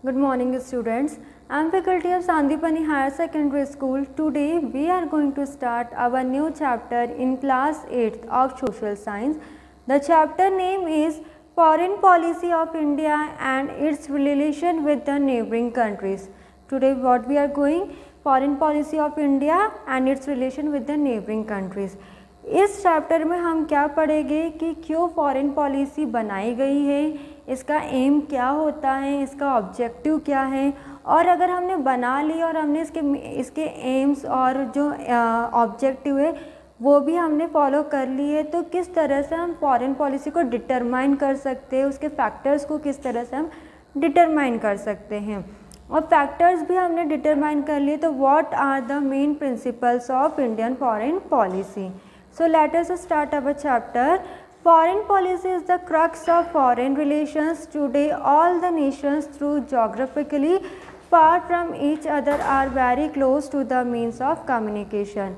Good morning, students. I am faculty of Sandipani Higher Secondary School. Today we are going to start our new chapter in class 8th of Social Science. The chapter name is Foreign Policy of India and its relation with the neighboring countries. Today what we are going, Foreign Policy of India and its relation with the neighboring countries. इस chapter में हम क्या पढ़ेंगे कि क्यों foreign policy बनाई गई है, इसका एम क्या होता है, इसका ऑब्जेक्टिव क्या है, और अगर हमने बना ली और हमने इसके एम्स और जो ऑब्जेक्टिव है वो भी हमने फॉलो कर ली है तो किस तरह से हम फॉरेन पॉलिसी को डिटरमाइन कर सकते हैं, उसके फैक्टर्स को किस तरह से हम डिटरमाइन कर सकते हैं। और फैक्टर्स भी हमने डिटरमाइन कर लिए तो what are the main principles of Indian foreign policy. So let us start our chapter. Foreign policy is the crux of foreign relations. Today all the nations through geographically far from each other are very close to the means of communication.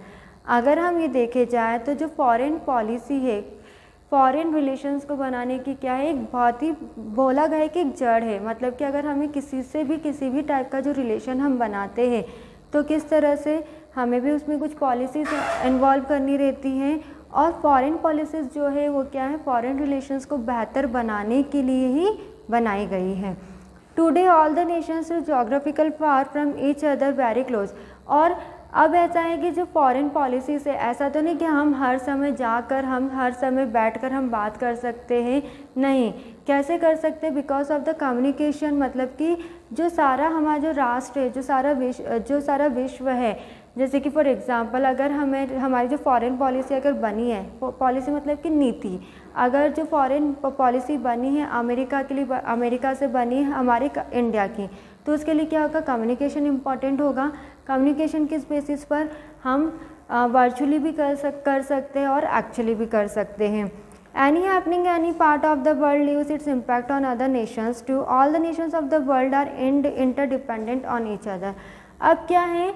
अगर हम ये देखे जाए तो जो foreign policy है, foreign relations को बनाने की क्या है, एक बहुत ही बोला गया है कि एक जड़ है। मतलब कि अगर हमें किसी से भी किसी भी टाइप का जो रिलेशन हम बनाते हैं तो किस तरह से हमें भी उसमें कुछ पॉलिसीज़ इन्वॉल्व करनी रहती हैं। और फॉरेन पॉलिसीज़ जो है वो क्या है, फॉरेन रिलेशंस को बेहतर बनाने के लिए ही बनाई गई है। Today all the nations are geographical far from each other very close. और अब ऐसा है कि जो फॉरेन पॉलिसी से ऐसा तो नहीं कि हम हर समय जाकर हम हर समय बैठकर हम बात कर सकते हैं, नहीं, कैसे कर सकते हैं, बिकॉज ऑफ द कम्युनिकेशन। मतलब कि जो सारा हमारा जो राष्ट्र है, जो सारा विश्व है, जैसे कि फॉर एग्ज़ाम्पल अगर हमारी जो फॉरेन पॉलिसी अगर बनी है, पॉलिसी मतलब कि नीति, अगर जो फॉरेन पॉलिसी बनी है अमेरिका के लिए, अमेरिका से बनी है हमारे इंडिया की, तो उसके लिए क्या होगा, कम्युनिकेशन इम्पॉर्टेंट होगा। कम्युनिकेशन किस बेसिस पर, हम वर्चुअली भी कर सकते हैं और एक्चुअली भी कर सकते हैं। Any happening any part of the world leaves its impact on other nations too. All the nations of the world are interdependent on each other. अब क्या है,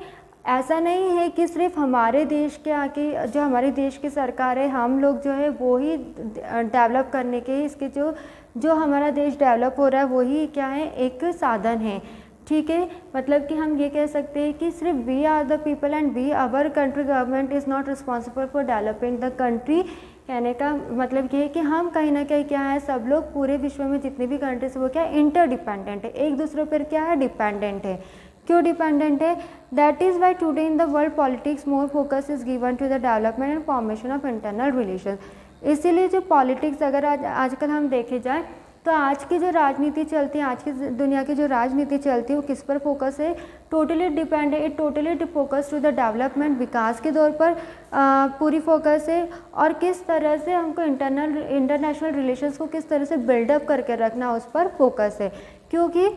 ऐसा नहीं है कि सिर्फ हमारे देश के आके जो हमारे देश की सरकार है, हम लोग जो है वो ही डेवलप करने के, इसके जो हमारा देश डेवलप हो रहा है वही क्या है, एक साधन है। ठीक है, मतलब कि हम ये कह सकते हैं कि सिर्फ we are the people and we our country government is not responsible for developing the country. कहने का मतलब ये है कि हम कहीं ना कहीं क्या है, सब लोग पूरे विश्व में जितनी भी कंट्रीज वो क्या है, इंटरडिपेंडेंट है, एक दूसरे पर क्या है, डिपेंडेंट है। क्यों डिपेंडेंट है, that is why today in the world politics more focus is given to the development and formation of internal relation. इसीलिए जो पॉलिटिक्स अगर आजकल हम देखे जाए तो आज की जो राजनीति चलती है, आज की दुनिया की जो राजनीति चलती है वो किस पर फोकस है, टोटली डिपेंड है, it totally focus to the development, विकास के दौर पर पूरी फोकस है। और किस तरह से हमको इंटरनेशनल रिलेशंस को किस तरह से बिल्डअप करके रखना, उस पर फोकस है। क्योंकि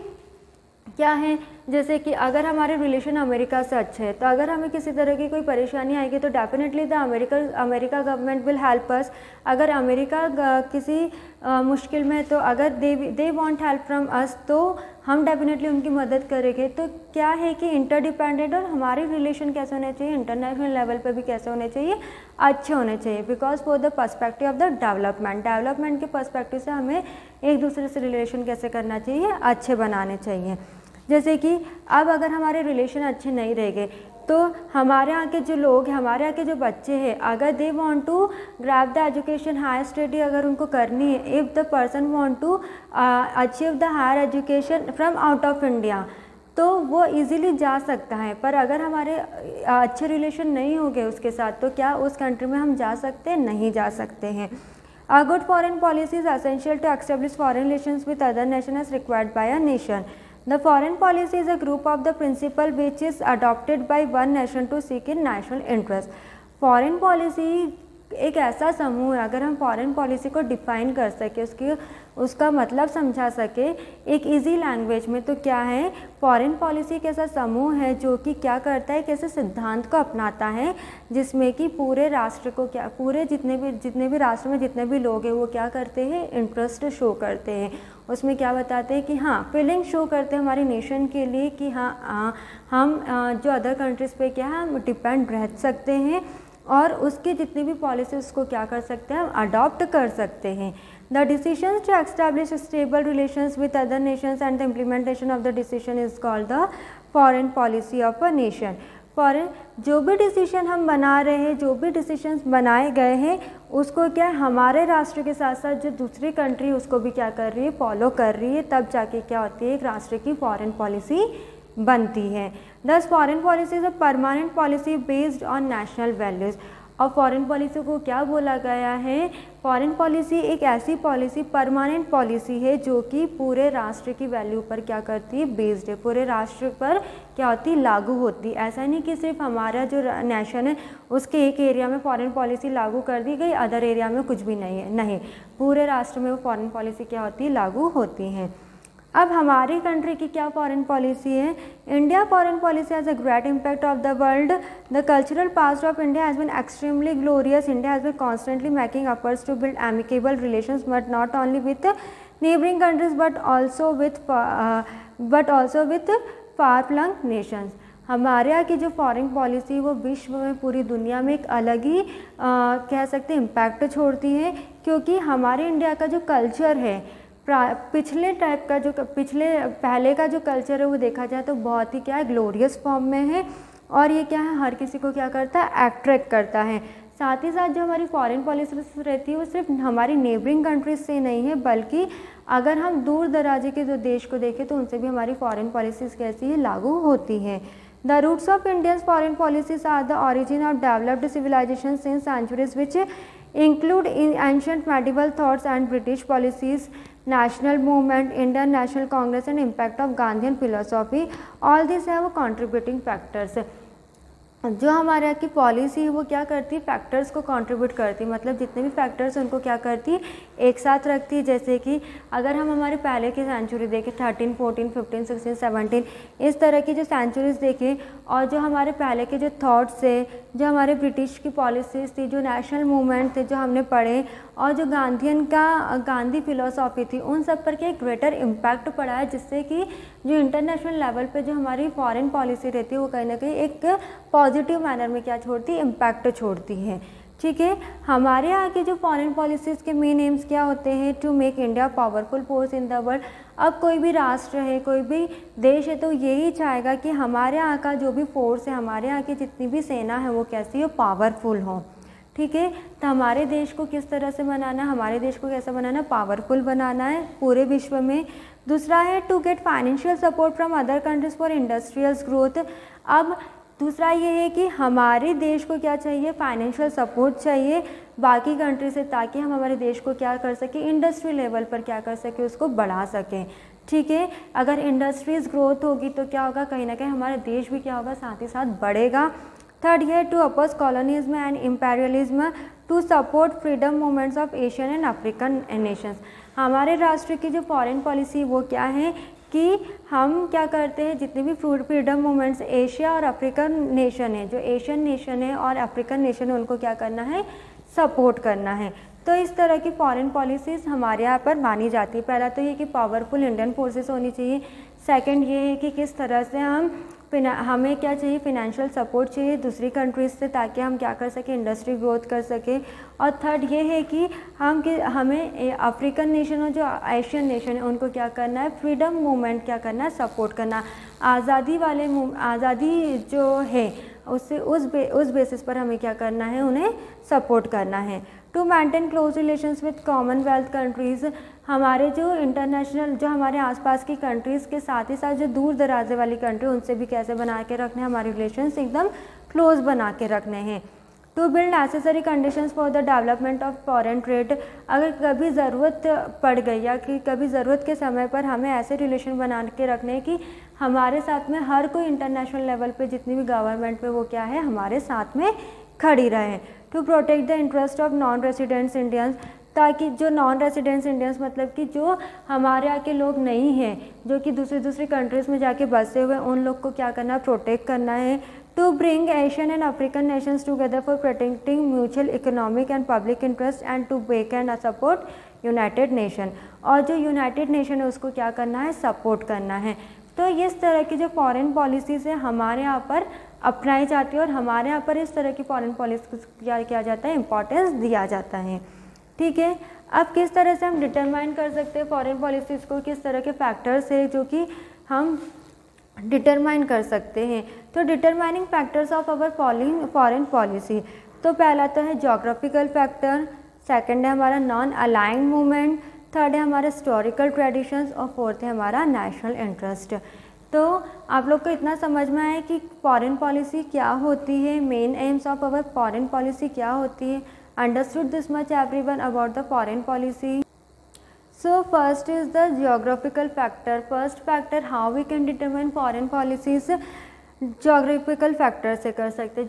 क्या है, जैसे कि अगर हमारे रिलेशन अमेरिका से अच्छे हैं तो अगर हमें किसी तरह की कोई परेशानी आएगी तो definitely the America government will help us. अगर अमेरिका किसी मुश्किल में है तो अगर they want help from us तो हम डेफिनेटली उनकी मदद करेंगे। तो क्या है कि इंटरडिपेंडेंट, और हमारे रिलेशन कैसे होने चाहिए, इंटरनेशनल लेवल पे भी कैसे होने चाहिए, अच्छे होने चाहिए, because for the perspective of the development के पर्सपेक्टिव से हमें एक दूसरे से रिलेशन कैसे करना चाहिए, अच्छे बनाने चाहिए। जैसे कि अब अगर हमारे रिलेशन अच्छे नहीं रहेंगे तो हमारे यहाँ के जो लोग हैं, हमारे यहाँ के जो बच्चे हैं, अगर they want to grab the education, higher study अगर उनको करनी है, if the person want to achieve the higher education from out of India, तो वो इजीली जा सकता है। पर अगर हमारे अच्छे रिलेशन नहीं होंगे उसके साथ तो क्या उस कंट्री में हम जा सकते हैं, नहीं जा सकते हैं। A good foreign policy is essential to establish foreign relations with other nations as required by a nation. The foreign policy is a group of the principle which is adopted by one nation to seek in national interest. Foreign policy एक ऐसा समूह है, अगर हम foreign policy को define कर सके, उसका मतलब समझा सके एक इजी लैंग्वेज में, तो क्या है, फॉरेन पॉलिसी एक ऐसा समूह है जो कि क्या करता है, कैसे सिद्धांत को अपनाता है जिसमें कि पूरे राष्ट्र को क्या, पूरे जितने भी राष्ट्र में जितने भी लोग हैं वो क्या करते हैं, इंटरेस्ट शो करते हैं। उसमें क्या बताते हैं कि हाँ, फीलिंग शो करते हैं हमारी नेशन के लिए कि हाँ हम जो अदर कंट्रीज़ पे क्या है, हम डिपेंड रह सकते हैं और उसकी जितनी भी पॉलिसी उसको क्या कर सकते हैं, हम अडॉप्ट कर सकते हैं। The decisions to establish stable relations with other nations and the implementation of the decision is called the foreign policy of a nation. Foreign जो भी डिसीजन हम बना रहे हैं, जो भी डिसीजंस बनाए गए हैं, उसको क्या हमारे राष्ट्र के साथ साथ जो दूसरी कंट्री उसको भी क्या कर रही है, फॉलो कर रही है, तब जाके क्या होती है, एक राष्ट्र की फॉरेन पॉलिसी बनती है. दस foreign policy is a permanent policy based on national values. और फॉरेन पॉलिसी को क्या बोला गया है, फॉरेन पॉलिसी एक ऐसी पॉलिसी परमानेंट पॉलिसी है जो कि पूरे राष्ट्र की वैल्यू पर क्या करती है, बेस्ड है, पूरे राष्ट्र पर क्या होती है, लागू होती. ऐसा नहीं कि सिर्फ हमारा जो नेशन है उसके एक एरिया में फॉरेन पॉलिसी लागू कर दी गई, अदर एरिया में कुछ भी नहीं है, नहीं, पूरे राष्ट्र में वो फॉरेन पॉलिसी क्या होती है, लागू होती हैं. अब हमारी कंट्री की क्या फॉरेन पॉलिसी है. India foreign policy has a great impact of the world. The cultural past of India has been extremely glorious. India has been constantly making efforts to build amicable relations but not only with neighbouring countries but also with far flung nations. हमारे यहाँ की जो foreign policy वो विश्व में, पूरी दुनिया में एक अलग ही कह सकते हैं इम्पैक्ट छोड़ती है, क्योंकि हमारे इंडिया का जो कल्चर है, पिछले टाइप का जो पहले का जो कल्चर है वो देखा जाए तो बहुत ही क्या है, ग्लोरियस फॉर्म में है, और ये क्या है, हर किसी को क्या करता है, अट्रैक्ट करता है. साथ ही साथ जो हमारी फॉरेन पॉलिसी रहती है वो सिर्फ हमारी नेबरिंग कंट्रीज से नहीं है, बल्कि अगर हम दूर दराजे के जो देश को देखें तो उनसे भी हमारी फॉरेन पॉलिसीज़ कैसी है, लागू होती हैं. The roots of India's foreign policies are the origin of developed civilizations since centuries, which include ancient medieval thoughts and British policies, national movement, Indian National Congress, and impact of Gandhian philosophy. All these have contributing factors. जो हमारे यहाँ की policy है वो क्या करती है, factors को कंट्रीब्यूट करती है, मतलब जितने भी फैक्टर्स उनको क्या करती है, एक साथ रखती है. जैसे कि अगर हम हमारे पहले की सेंचुरी देखें, 13, 14, 15, 16, 17, इस तरह की जो सेंचुरीज देखें, और जो हमारे पहले के जो थॉट्स थे, जो हमारे ब्रिटिश की पॉलिसीज़ थी, जो नेशनल मूवमेंट थे जो हमने पढ़े, और जो गांधी फिलोसॉफी थी, उन सब पर क्या एक ग्रेटर इम्पैक्ट पड़ा है, जिससे कि जो इंटरनेशनल लेवल पे जो हमारी फॉरेन पॉलिसी रहती है वो कहीं ना कहीं एक पॉजिटिव मैनर में क्या छोड़ती है, इम्पैक्ट छोड़ती है. ठीक है, हमारे यहाँ की जो फॉरेन पॉलिसीज़ के मेन एम्स क्या होते हैं, to make India powerful force in the world. अब कोई भी राष्ट्र है, कोई भी देश है, तो यही चाहेगा कि हमारे यहाँ का जो भी फोर्स है, हमारे यहाँ की जितनी भी सेना है वो कैसी हो, पावरफुल हो. ठीक है, तो हमारे देश को किस तरह से बनाना, हमारे देश को कैसा बनाना, पावरफुल बनाना है पूरे विश्व में. दूसरा है to get financial support from other countries for industrial growth. अब दूसरा ये है कि हमारे देश को क्या चाहिए, फाइनेंशियल सपोर्ट चाहिए बाकी कंट्री से, ताकि हम हमारे देश को क्या कर सकें, इंडस्ट्री लेवल पर क्या कर सकें, उसको बढ़ा सकें. ठीक है, अगर इंडस्ट्रीज़ ग्रोथ होगी तो क्या होगा, कहीं ना कहीं हमारा देश भी क्या होगा, साथ ही साथ बढ़ेगा. थर्ड ये to oppose colonialism and imperialism, to support freedom movements of Asian and African nations. हमारे राष्ट्र की जो फॉरेन पॉलिसी वो क्या है कि हम क्या करते हैं, जितने भी फ्रीडम मूवमेंट्स एशिया और अफ्रीकन नेशन है, जो एशियन नेशन है और अफ्रीकन नेशन है, उनको क्या करना है, सपोर्ट करना है. तो इस तरह की फॉरेन पॉलिसीज़ हमारे यहाँ पर मानी जाती है. पहला तो ये कि पावरफुल इंडियन फोर्सेस होनी चाहिए. सेकंड ये है कि किस तरह से हमें क्या चाहिए, फिनेंशियल सपोर्ट चाहिए दूसरी कंट्रीज़ से, ताकि हम क्या कर सकें, इंडस्ट्री ग्रोथ कर सकें. और थर्ड ये है कि हमें अफ्रीकन नेशन और जो एशियन नेशन है उनको क्या करना है, फ्रीडम मूवमेंट क्या करना है, सपोर्ट करना. आज़ादी जो है उससे उस बेसिस पर हमें क्या करना है, उन्हें सपोर्ट करना है. To maintain close relations with Commonwealth countries, हमारे जो इंटरनेशनल जो हमारे आसपास की कंट्रीज़ के साथ ही साथ जो दूर दराजे वाली कंट्री, उनसे भी कैसे बना के रखने, हमारे रिलेशंस एकदम क्लोज बना के रखने हैं. To build necessary conditions for the development of foreign trade, अगर कभी ज़रूरत पड़ गई या कि कभी ज़रूरत के समय पर हमें ऐसे रिलेशन बना के रखने हैं कि हमारे साथ में हर कोई इंटरनेशनल लेवल पे जितनी भी गवर्नमेंट पे वो क्या है, हमारे साथ में खड़ी रहे. To protect the interest of non residents Indians, ताकि जो नॉन रेसिडेंट्स इंडियंस मतलब कि जो हमारे यहाँ के लोग नहीं हैं, जो कि दूसरी कंट्रीज़ में जाके बसे हुए, उन लोग को क्या करना है, प्रोटेक्ट करना है. To bring Asian and African nations together for protecting mutual economic and public interest and to back and support United Nation, और जो यूनाइटेड नेशन है उसको क्या करना है, सपोर्ट करना है. तो इस तरह की जो फॉरेन पॉलिसीज़ है हमारे यहाँ पर अपनाई जाती है, और हमारे यहाँ पर इस तरह की फॉरेन पॉलिसी क्या किया जाता है, इम्पोर्टेंस दिया जाता है. ठीक है। अब किस तरह से हम डिटरमाइन कर सकते हैं फॉरेन पॉलिसीज़ को, किस तरह के फैक्टर्स है जो कि हम डिटरमाइन कर सकते हैं। तो determining factors of our foreign policy, तो पहला तो है जोग्राफिकल फैक्टर, सेकंड है हमारा नॉन अलाइंड मूवमेंट, थर्ड है हमारा हिस्टोरिकल ट्रेडिशंस और फोर्थ है हमारा नेशनल इंटरेस्ट। तो आप लोग को इतना समझ में आया कि फॉरेन पॉलिसी क्या होती है, main aims of our foreign policy क्या होती है। Understood this much everyone about the foreign policy. So first is the geographical factor. First factor how we can determine foreign policies, geographical factor से कर सकते हैं।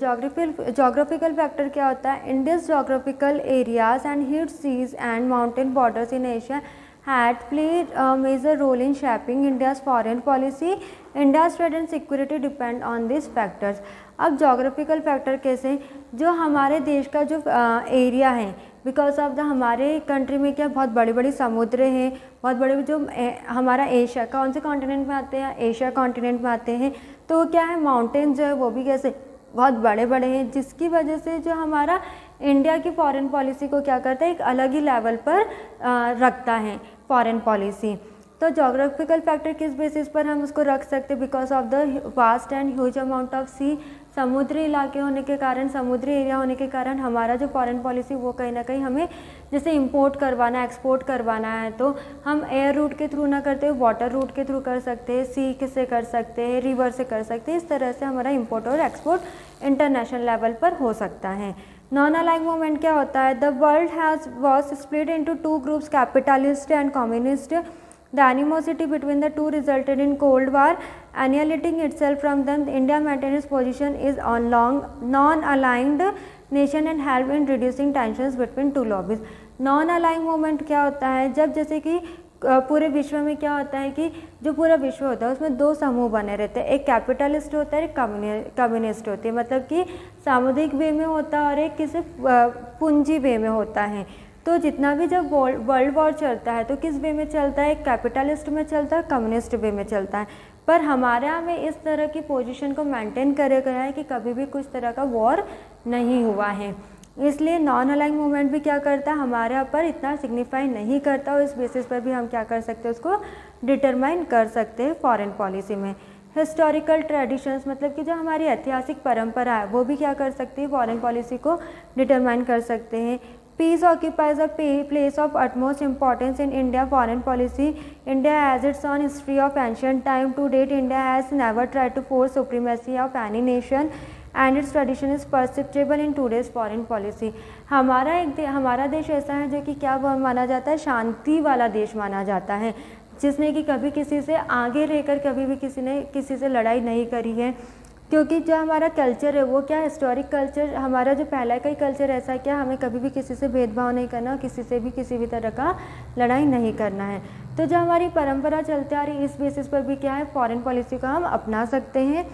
जोग्राफिकल फैक्टर क्या होता है, India's geographical areas and high seas and mountain borders in Asia had played a major role in shaping India's foreign policy. India's trade and security depend on these factors. अब geographical factor कैसे, जो हमारे देश का जो area है, because of the हमारे country में क्या बहुत बड़ी बड़ी समुद्र हैं, बहुत बड़े जो हमारा एशिया कौन से कॉन्टिनेंट में आते हैं, एशिया कॉन्टिनेंट में आते हैं, तो क्या है माउंटेन जो है वो भी कैसे बहुत बड़े बड़े हैं, जिसकी वजह से जो हमारा इंडिया की फॉरेन पॉलिसी को क्या करता है, एक अलग ही लेवल पर रखता है फॉरेन पॉलिसी। तो जोग्राफिकल फैक्टर किस बेसिस पर हम उसको रख सकते हैं, because of the vast and huge amount of sea, समुद्री इलाके होने के कारण, समुद्री एरिया होने के कारण हमारा जो फॉरेन पॉलिसी वो कहीं ना कहीं हमें जैसे इंपोर्ट करवाना, एक्सपोर्ट करवाना है, तो हम एयर रूट के थ्रू ना करते हुए वाटर रूट के थ्रू कर सकते हैं, सी से कर सकते हैं, रिवर से कर सकते हैं। इस तरह से हमारा इंपोर्ट और एक्सपोर्ट इंटरनेशनल लेवल पर हो सकता है। नॉन अलाइंग मूवमेंट क्या होता है, the world was split into two groups, capitalist and communist. The animosity between the two resulted in Cold War, annihilating itself from them. India maintained its position is on long non-aligned nation and helped in reducing tensions between two lobbies. Non-aligned movement क्या होता है, जब जैसे कि पूरे विश्व में क्या होता है कि जो पूरा विश्व होता है उसमें दो समूह बने रहते हैं, एक कैपिटलिस्ट होता है, एक कम्युनिस्ट होती है, मतलब कि सामुदायिक वे में होता है और एक किसी पूंजी वे में होता है। तो जितना भी जब वर्ल्ड वॉर चलता है तो किस वे में चलता है, कैपिटलिस्ट में चलता है, कम्युनिस्ट वे में चलता है। पर हमारे यहाँ में इस तरह की पोजीशन को मेंटेन करे गया है कि कभी भी कुछ तरह का वॉर नहीं हुआ है, इसलिए नॉन अलाइंग मूवमेंट भी क्या करता है, हमारे यहाँ पर इतना सिग्निफाई नहीं करता, और इस बेसिस पर भी हम क्या कर सकते हैं, उसको डिटरमाइन कर सकते हैं फॉरेन पॉलिसी में। हिस्टोरिकल ट्रेडिशंस, मतलब कि जो हमारी ऐतिहासिक परंपरा है वो भी क्या कर सकती है, फॉरेन पॉलिसी को डिटरमाइन कर सकते हैं। Peace occupies a place of utmost importance in India foreign policy. India has its own history of ancient time. To date, India has never tried to force supremacy of any nation, and its tradition is perceptible in today's foreign policy. हमारा देश ऐसा है जो कि क्या माना जाता है, शांति वाला देश माना जाता है, जिसने कि कभी किसी से आगे रहकर कभी भी किसी ने किसी से लड़ाई नहीं करी है, क्योंकि जो हमारा कल्चर है वो क्या हिस्टोरिक कल्चर, हमारा जो पहला का ही कल्चर ऐसा है क्या, हमें कभी भी किसी से भेदभाव नहीं करना, किसी से भी किसी भी तरह का लड़ाई नहीं करना है। तो जो हमारी परंपरा चलती आ रही इस बेसिस पर भी क्या है, फॉरेन पॉलिसी को हम अपना सकते हैं।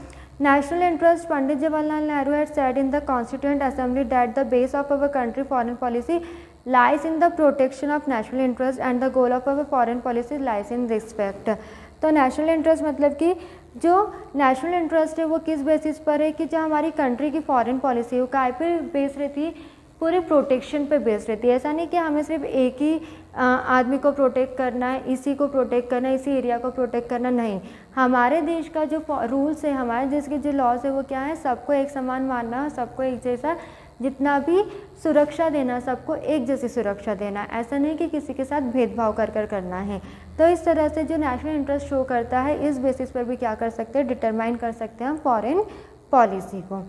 National interest, Pandit Jawaharlal Nehru had said in the constituent assembly that the base of our country foreign policy lies in the protection of national interest and the goal of our foreign policy lies in respect. तो national interest मतलब कि जो national interest है वो किस basis पर है कि जो हमारी कंट्री की फॉरेन पॉलिसी है वो काय पे बेस रहती है, पूरे प्रोटेक्शन पे बेस रहती है। ऐसा नहीं कि हमें सिर्फ एक ही आदमी को प्रोटेक्ट करना है, इसी को प्रोटेक्ट करना है, इसी एरिया को प्रोटेक्ट करना, नहीं। हमारे देश का जो रूल्स है, हमारे देश के जो लॉज है वो क्या है, सबको एक समान मानना, सबको एक जैसा, जितना भी सुरक्षा देना सबको एक जैसी सुरक्षा देना, ऐसा नहीं कि किसी के साथ भेदभाव कर करना है। तो इस तरह से जो नेशनल इंटरेस्ट शो करता है इस बेसिस पर भी क्या कर सकते हैं, डिटरमाइन कर सकते हैं हम फॉरेन पॉलिसी को।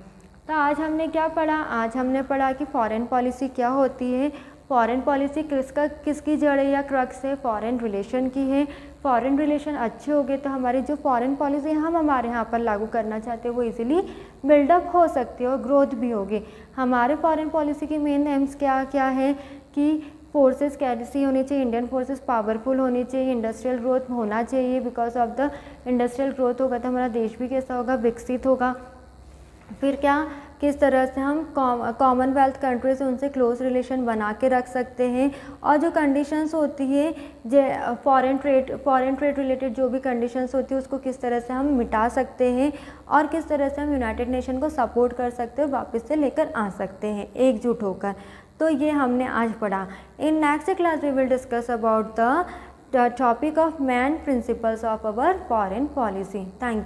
तो आज हमने क्या पढ़ा, आज हमने पढ़ा कि फॉरेन पॉलिसी क्या होती है, फॉरेन पॉलिसी किसकी जड़ है या क्रक्स है, फॉरेन रिलेशन की है। फॉरेन रिलेशन अच्छे हो गए तो हमारी जो फॉरेन पॉलिसी हम हमारे यहाँ पर लागू करना चाहते हैं वो इजीली बिल्डअप हो सकती है और ग्रोथ भी होगी। हमारे फॉरेन पॉलिसी की मेन एम्स क्या क्या है कि फोर्सेस कैसी होनी चाहिए, इंडियन फोर्सेस पावरफुल होनी चाहिए, इंडस्ट्रियल ग्रोथ होना चाहिए, because of the industrial growth होगा तो हमारा देश भी कैसा होगा, विकसित होगा। फिर क्या, किस तरह से हम कॉमनवेल्थ कंट्री से उनसे क्लोज रिलेशन बना के रख सकते हैं, और जो कंडीशंस होती है जो फॉरेन ट्रेड रिलेटेड जो भी कंडीशंस होती है उसको किस तरह से हम मिटा सकते हैं, और किस तरह से हम यूनाइटेड नेशन को सपोर्ट कर सकते हैं, वापस से लेकर आ सकते हैं एकजुट होकर। तो ये हमने आज पढ़ा। In next class we will discuss about the topic of main principles of our foreign policy. Thank you.